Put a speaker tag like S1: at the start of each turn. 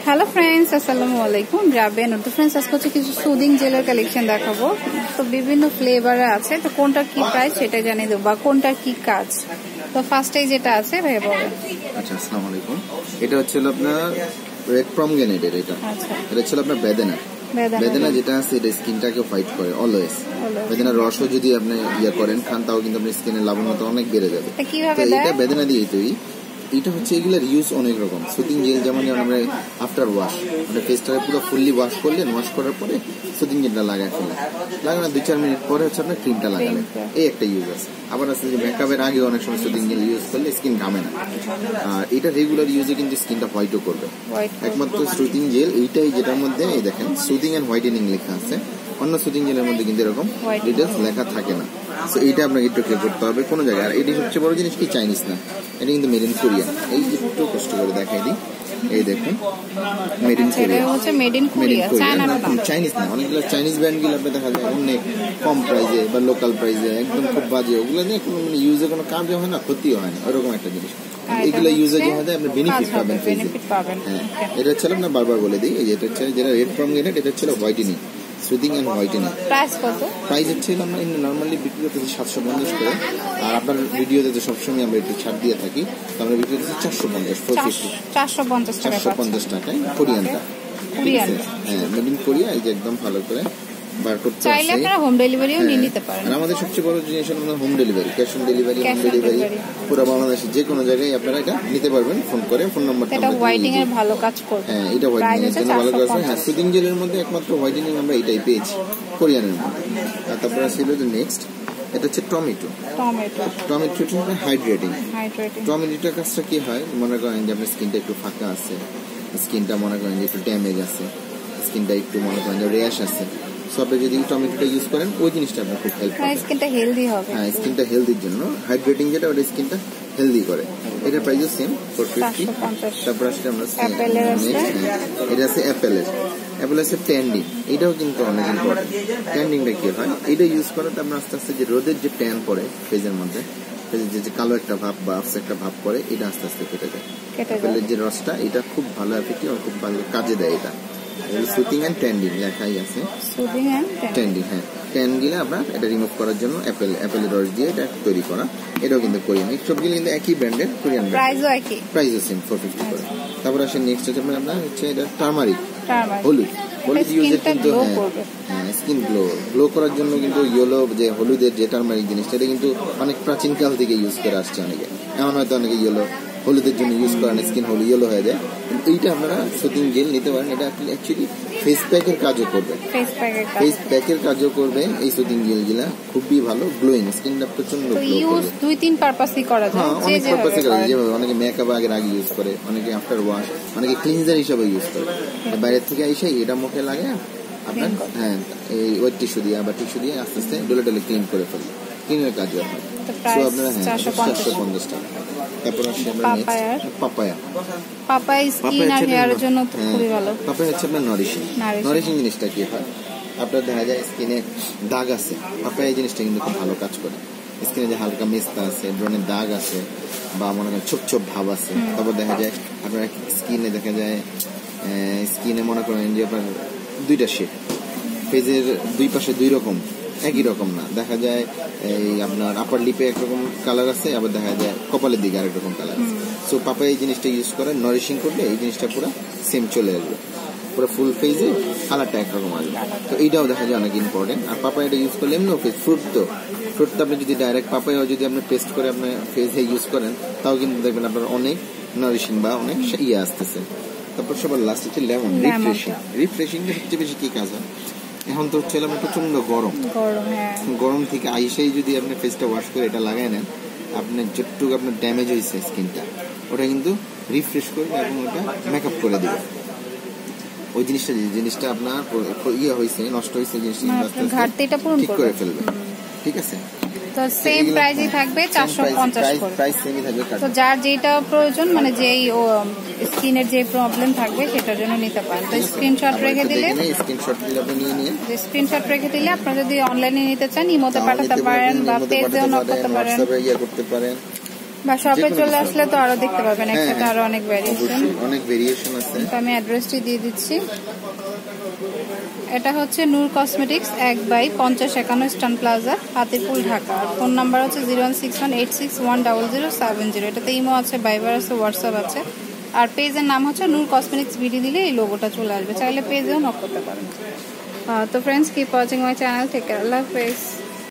S1: Hello friends, আসসালামু আলাইকুম। রাবেয়া নতুন ফ্রেন্ডস, আজকে হচ্ছে কিছু সুদিং জেলের কালেকশন দেখাবো। তো বিভিন্ন ফ্লেভারে আছে, তো কোনটার কি প্রাইস সেটা জানিয়ে দেবো বা কোনটার কি কাজ। তো ফার্স্টে যেটা আছে ভাইয়া বলেন।
S2: আচ্ছা, আসসালামু আলাইকুম। এটা হচ্ছে আপনার রেড প্রমগ্রেনেটের। এটা হচ্ছে আপনার বেদানা যেটা আছে, এটা স্কিনটাকে ফাইট করে অলওয়েজ। বেদানার রসও যদি আপনি করেন খান, তাও কিন্তু আপনার স্কিনের লাবণ্যতা অনেক বেড়ে যাবে। তো এটা বেদানা দিয়েই তৈরি। এটা হচ্ছে এগুলোর ইউজ অনেক রকম। সুদিং জেল যেমন আমরা আফটার ওয়াশ, মানে ফেসটাকে পুরো ফুললি ওয়াশ করলেন, ওয়াশ করার পরে সুদিং জেলটা লাগায় ফেলেন, লাগানো 2-4 মিনিট পরে হচ্ছে আপনার ক্রিমটা লাগালেন। এই একটা ইউজ আছে। আবার আছে যে মেকআপের আগে অনেক সময় সুদিং জেল ইউজ করলে স্কিন ঘামে না। আর এটা রেগুলার ইউজে কিন্তু স্কিনটা হোয়াইটও করবে। একমাত্র সুদিং জেল এইটাই, যেটার মধ্যে এই দেখেন সুদিং এন্ড হোয়াইটেনিং লেখা আছে। অন্য সুদিং জেলের মধ্যে কিন্তু এরকম ডিটেলস লেখা থাকে না। তো এইটা আপনাকে একটু ক্লিয়ার করতে হবে কোনো জায়গায়। আর এটি সবচেয়ে বড় জিনিস কি, চাইনিজ না, এটা কিন্তু মেড ইন কোরিয়া। এই একটু কষ্ট করে দেখাই দিই, এই দেখুন মেড ইন কোরিয়া, চাইনিজ না। অনেকগুলো চাইনিজ ব্র্যান্ড গুলো আপনি দেখা যায় অনেক কম প্রাইসে বা লোকাল প্রাইসে একদম খুব বাজে, ওগুলো নিয়ে কোনো মানে ইউজে কোনো কাজও হয় না, ক্ষতিও হয় না, ওরকম একটা জিনিস। এগুলো ইউজে যে হয় আপনি বেনিফিট পাবেন ফেসে। হ্যাঁ, এটা হচ্ছে আপনার বারবার বলে দিই, এই যেটা হচ্ছে যেটা রেড প্রমগ্রেনেট, এটা হচ্ছে whitening, soothing and whitening.
S1: Price কত? প্রাইস
S2: হচ্ছে আমরা নরমালি বিক্রি করতেছি 750 করে। আর আপনার ভিডিওতে তো সবসময় আমরা একটু ছাড় দিয়ে থাকি, তো আমরা বিক্রি করতেছি 450 টাকায় কোরিয়ানটা। হ্যাঁ, মেড ইন কোরিয়া। এই যে একদম ভালো করে বার করতে
S1: চাইলে আপনারা হোম ডেলিভারিও নিয়ে নিতে পারেন।
S2: আর আমাদের সবচেয়ে বড় জিনিস হলো home delivery, cash on delivery, home delivery পুরো বাংলাদেশে যে কোনো জায়গায় আপনারা এটা নিতে পারবেন। ফোন করে ফোন নাম্বারটা
S1: এটা হোয়াইটেনিং এর ভালো কাজ করবে।
S2: হ্যাঁ, এটা হোয়াইটেনিং এর জন্য ভালো কাজ করে। হ্যাঁ, সুদিং জেলের মধ্যে একমাত্র হোয়াইটেনিং আমরা এটাই পেয়েছি কোরিয়ানের মধ্যে। আর তারপর ছিল যে নেক্সট, এটা হচ্ছে টমেটো হাইড্রেটিং। টমেটোটার কাজটা কি হয়, মনে করেন যে আপনার স্কিনটা একটু ফাঁকা আছে, স্কিনটা মনে করেন যে একটু ড্যামেজ আছে, স্কিনটা একটু মনে করেন যে র্যাশ আছে, সবে যদি টমেটোটা ইউজ করেন ওই জিনিসটা আপনার খুব হেল্প করে,
S1: স্কিনটা হেলদি হবে।
S2: হ্যাঁ, স্কিনটা হেলদির জন্য হাইড্রেটিং যেটা, ওটা স্কিনটা হেলদি করে। এটা প্রাইসও সেম 450। তারপর আসলে আমরা এটা আছে অ্যাপেল আছে ট্যান্ডিং। এটাও কিন্তু অনেক ইম্পর্টেন্ট। ট্যান্ডিংটা কি হয়, এটা ইউজ করাতে আমরা আস্তে আস্তে যে রোদের যে ট্যান পড়ে ফেজের মধ্যে, যে কালো একটা ভাব বা আফসা একটা ভাব পড়ে, এটা আস্তে আস্তে কেটে যায়। অ্যাপেলের যে রসটা, এটা খুব ভালো এফেক্টিভ আর খুব ভালো কাজে দেয়। এটা সুদিং এন্ড ট্যান্ডিং লেখাই আছে,
S1: সুদিং এন্ড
S2: ট্যান্ডিং। হ্যাঁ, ট্যান গিলে আপনার এটা রিমুভ করার জন্য অ্যাপেলের রস দিয়ে এটা তৈরি করা। এটাও কিন্তু কোরিয়ান। সবগুলো কিন্তু একই ব্র্যান্ডের, কোরিয়ান প্রাইসও সেম 450 করে। তারপর আসে নেক্সট হচ্ছে আপনার হচ্ছে এটা টার্মারিক, হলুদ ইউজের কিন্তু। হ্যাঁ, স্কিন গ্লো করার জন্য কিন্তু যে হলুদের যে টার্মারিক জিনিসটা, এটা কিন্তু অনেক প্রাচীনকাল থেকে ইউজ করে আসছে অনেকে। এমন হয়তো অনেকে হলুদের জন্য ইউজ করেন, স্কিন ইয়েলো হয়ে যায়। এইটা আপনারা সুদিং জেল নিতে পারেন। এটা অ্যাকচুয়ালি ফেস প্যাকের কাজও করবে, এই সুদিং জেল গুলা খুবই ভালো, গ্লোয়িং, স্কিনটা প্রচন্ড গ্লো করে।
S1: 2-3 পারপাসই করা যায়।
S2: হ্যাঁ, অনেক পারপাসে করা যায়। যেভাবে অনেকে মেকআপ আগে ইউজ করে, অনেকে আফটার ওয়াশ, অনেকে ক্লিনজার হিসেবে ইউজ করে। বাইরের থেকে এসে এটা মুখে লাগে আপনার, হ্যাঁ, এই ওয়েট টিস্যু দিয়ে আস্তে আস্তে ডলে ক্লিন করে ফেলবে, ক্লিনের কাজও হয়। সো আপনারা 450 টাকা। তারপর আসলে আমরা পাপায়া
S1: স্কিন আর হেয়ারের জন্য খুবই ভালো।
S2: পাপায়া হচ্ছে আপনার নারিশিং জিনিসটা কি হয়, আপনার দেখা যায় স্কিনে দাগ আছে, পাপায়া জিনিসটা কিন্তু খুব ভালো কাজ করে। স্কিনে যে হালকা মেস্তা আছে, ব্রণের দাগ আছে, বা মনে করেন ছোপ ভাব আছে, তারপর দেখা যায় আপনার স্কিনে মনে করেন যে আপনার 2টা শেড, ফেজের 2 পাশে 2 রকম, একই রকম না। দেখা যায় এই আপনার আপার লিপে একরকম কালার আছে, আবার দেখা যায় কপালের দিকে আরেক রকম কালার আছে। সো পাপায়া এই জিনিসটা ইউজ করে নারিশিং করলে এই জিনিসটা পুরো সেম চলে আসবে, পুরো ফুল ফেজে কালারটা একরকম আসবে। তো এইটাও দেখা যায় অনেক ইম্পর্টেন্ট। আর পাপায়াটা ইউজ করলে এমনিও ফেজ ফ্রুট তো আপনি যদি ডাইরেক্ট পাপায়া যদি আপনি পেস্ট করে আপনার ফেজে ইউজ করেন, তাও কিন্তু দেখবেন আপনার অনেক নারিশিং বা অনেক আসতেছে। তারপর সবার লাস্ট হচ্ছে লেমন, রিফ্রেশিং সবচেয়ে বেশি কি কাজ হয়। এখন তো হচ্ছে প্রচন্ড গরম থেকে আইসাই যদি আপনি ফেসটা ওয়াশ করে এটা লাগাই নেন, আপনার যতটুকু আপনার ড্যামেজ হয়েছে স্কিনটা, ওটা কিন্তু রিফ্রেশ করবে এবং ওটা মেকআপ করে দেবে। ওই জিনিসটা আপনার হয়েছে, নষ্ট হয়েছে, জিনিসটা ঠিক করে ফেলবে। ঠিক আছে,
S1: তো সেম প্রাইসই থাকবে 450 করে।
S2: প্রাইস সেমই থাকবে।
S1: তো যার যেটা প্রয়োজন, মানে যেই স্কিনের যে প্রবলেম থাকবে সেটার জন্য নিতে পারেন। তো স্ক্রিনশট রেখে দিলে আপনারা যদি অনলাইনে নিতে চান ইমোতে পাঠাতে পারেন বা পেজেও নক করতে পারেন, বা শপে চলে আসলে তো আরো দেখতে পাবেন, একসাথে আরো অনেক
S2: ভেরিয়েশন আছে।
S1: তো আমি অ্যাড্রেসটি দিয়ে দিচ্ছি। এটা হচ্ছে Noor cosmetics 1/5051 Eastern Plaza, Hatirpool, Dhaka. Phone number হচ্ছে 01618610070। এটাতে ইমো আছে, ভাইবার আছে, হোয়াটসঅ্যাপ আছে। আর পেজের নাম হচ্ছে নূর কসমেটিক্স বিডি দিলে এই লোগোটা চলে আসবে, চাইলে পেজেও নক করতে পারেন। তো friends, keep watching my channel, take care, Allah হাফেজ।